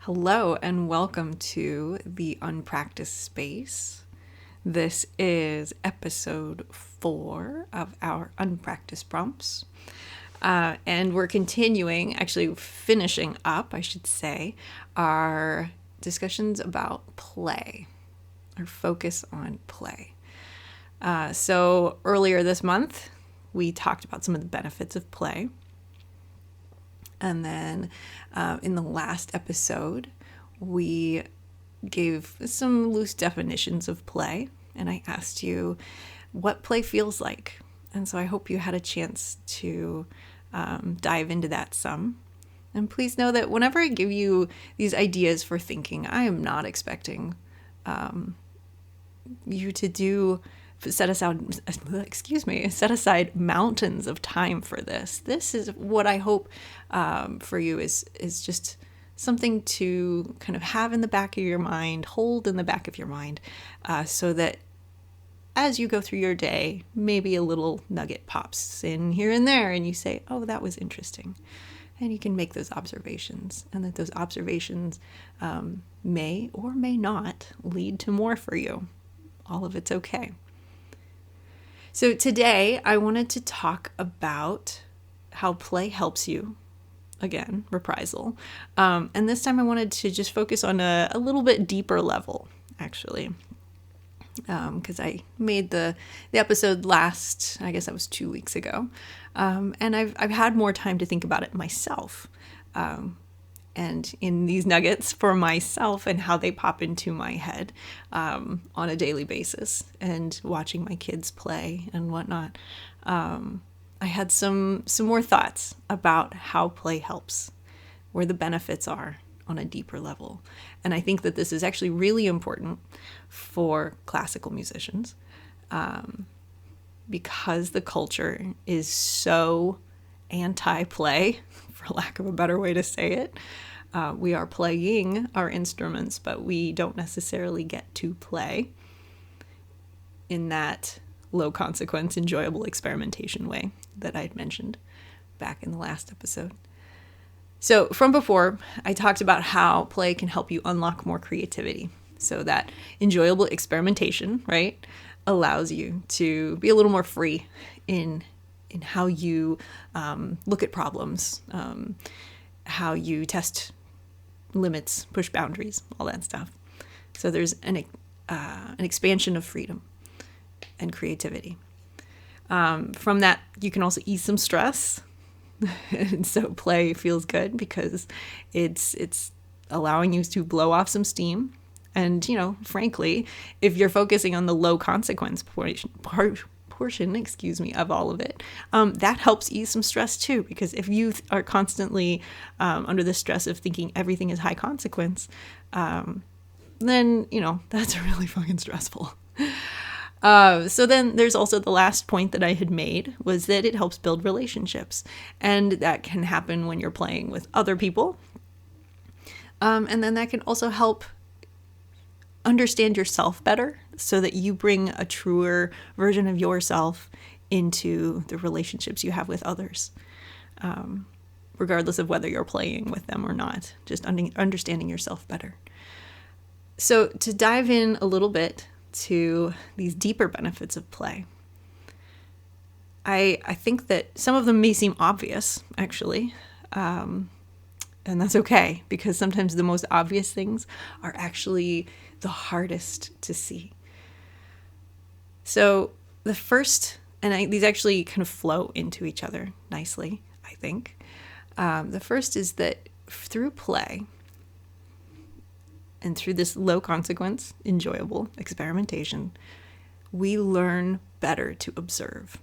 Hello and welcome to the Unpractice space. This is episode 4 of our Unpractice prompts. And we're continuing, actually finishing up, I should say, our discussions about play, our focus on play. So earlier this month, we talked about some of the benefits of play. And then in the last episode, we gave some loose definitions of play. And I asked you what play feels like. And so I hope you had a chance to dive into that some. And please know that whenever I give you these ideas for thinking, I am not expecting you to set aside mountains of time for this. This is what I hope for you is just something to kind of have in the back of your mind, hold in the back of your mind, so that as you go through your day, maybe a little nugget pops in here and there, and you say, oh, that was interesting. And you can make those observations, and that those observations may or may not lead to more for you. All of it's okay. So today I wanted to talk about how play helps you. Again, reprisal. And this time I wanted to just focus on a little bit deeper level, actually. Because I made the episode last, I guess that was 2 weeks ago. And I've had more time to think about it myself. And in these nuggets for myself and how they pop into my head on a daily basis, and watching my kids play and whatnot, I had some more thoughts about how play helps, where the benefits are on a deeper level. And I think that this is actually really important for classical musicians because the culture is so anti-play, for lack of a better way to say it. We are playing our instruments, but we don't necessarily get to play in that low consequence, enjoyable experimentation way that I'd mentioned back in the last episode. So from before, I talked about how play can help you unlock more creativity. So that enjoyable experimentation, right, allows you to be a little more free in how you look at problems, how you test limits, push boundaries, all that stuff. So there's an expansion of freedom and creativity. From that, you can also ease some stress. And so play feels good because it's allowing you to blow off some steam. And, frankly, if you're focusing on the low consequence portion, of all of it, that helps ease some stress too, because if you are constantly under the stress of thinking everything is high consequence, then, that's really fucking stressful. So then there's also the last point that I had made was that it helps build relationships, and that can happen when you're playing with other people. And then that can also help understand yourself better so that you bring a truer version of yourself into the relationships you have with others, regardless of whether you're playing with them or not, just understanding yourself better. So to dive in a little bit to these deeper benefits of play, I think that some of them may seem obvious, actually, and that's okay, because sometimes the most obvious things are actually the hardest to see. So the first, and these actually kind of flow into each other nicely, I think. The first is that through play and through this low consequence, enjoyable experimentation, we learn better to observe.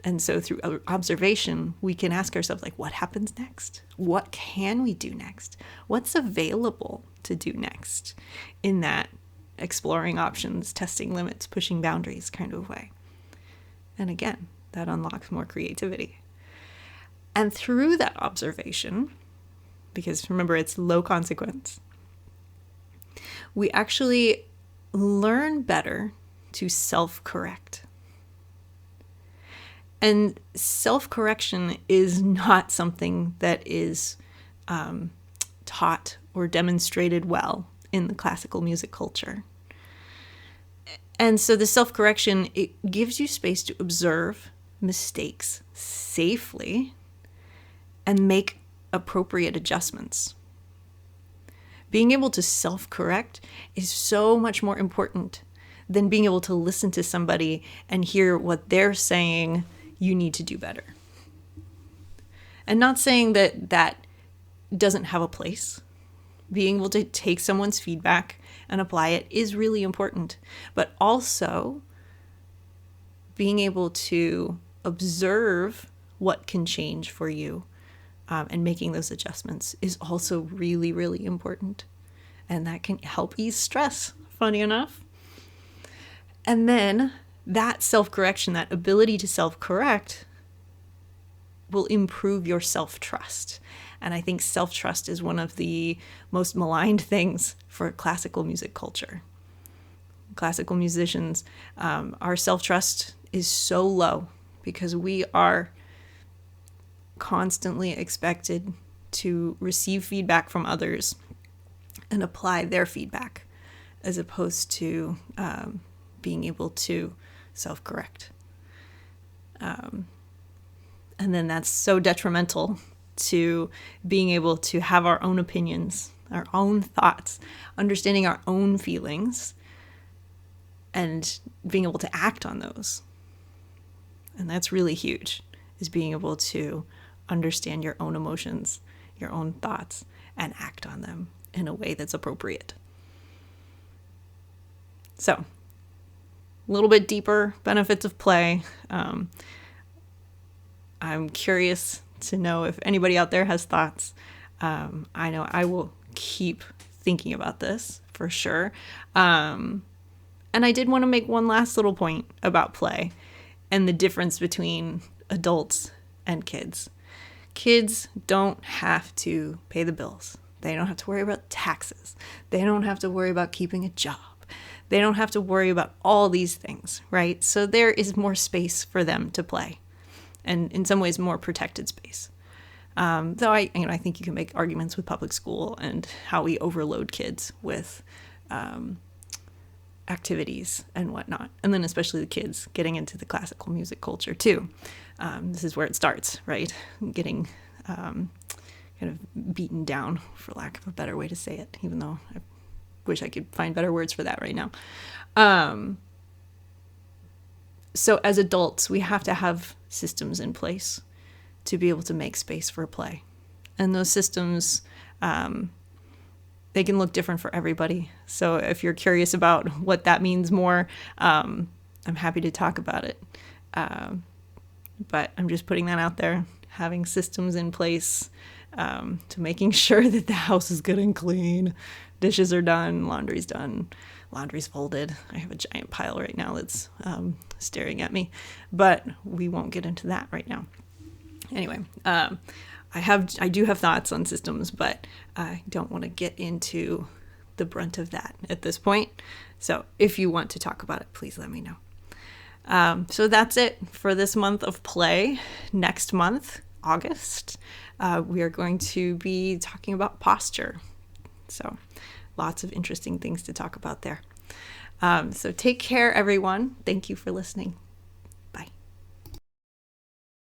And so through observation, we can ask ourselves, what happens next? What can we do next? What's available to do next in that exploring options, testing limits, pushing boundaries kind of way? And again, that unlocks more creativity. And through that observation, because remember, it's low consequence, we actually learn better to self-correct. And self-correction is not something that is taught or demonstrated well in the classical music culture. And so the self-correction, it gives you space to observe mistakes safely and make appropriate adjustments. Being able to self-correct is so much more important than being able to listen to somebody and hear what they're saying you need to do better. And not saying that that doesn't have a place. Being able to take someone's feedback and apply it is really important. But also being able to observe what can change for you and making those adjustments is also really, really important. And that can help ease stress, funny enough. And then that self-correction, that ability to self-correct, will improve your self-trust. And I think self-trust is one of the most maligned things for classical music culture. Classical musicians, our self-trust is so low because we are constantly expected to receive feedback from others and apply their feedback, as opposed to being able to self-correct. And then that's so detrimental to being able to have our own opinions, our own thoughts, understanding our own feelings, and being able to act on those. And that's really huge, is being able to understand your own emotions, your own thoughts, and act on them in a way that's appropriate. So, a little bit deeper benefits of play. I'm curious to know if anybody out there has thoughts. I know I will keep thinking about this for sure. And I did want to make one last little point about play and the difference between adults and kids. Kids don't have to pay the bills. They don't have to worry about taxes. They don't have to worry about keeping a job. They don't have to worry about all these things, right? So there is more space for them to play, and in some ways more protected space. Though I think you can make arguments with public school and how we overload kids with activities and whatnot. And then especially the kids getting into the classical music culture too. This is where it starts, right? Getting kind of beaten down, for lack of a better way to say it, even though I wish I could find better words for that right now. So as adults, we have to have systems in place to be able to make space for play. And those systems, they can look different for everybody. So if you're curious about what that means more, I'm happy to talk about it. But I'm just putting that out there, having systems in place to making sure that the house is good and clean, dishes are done, laundry's done, laundry's folded. I have a giant pile right now that's staring at me, but we won't get into that right now. Anyway, I do have thoughts on systems, but I don't want to get into the brunt of that at this point. So if you want to talk about it, please let me know. So that's it for this month of play. Next month, August, we are going to be talking about posture. So lots of interesting things to talk about there. So take care, everyone. Thank you for listening.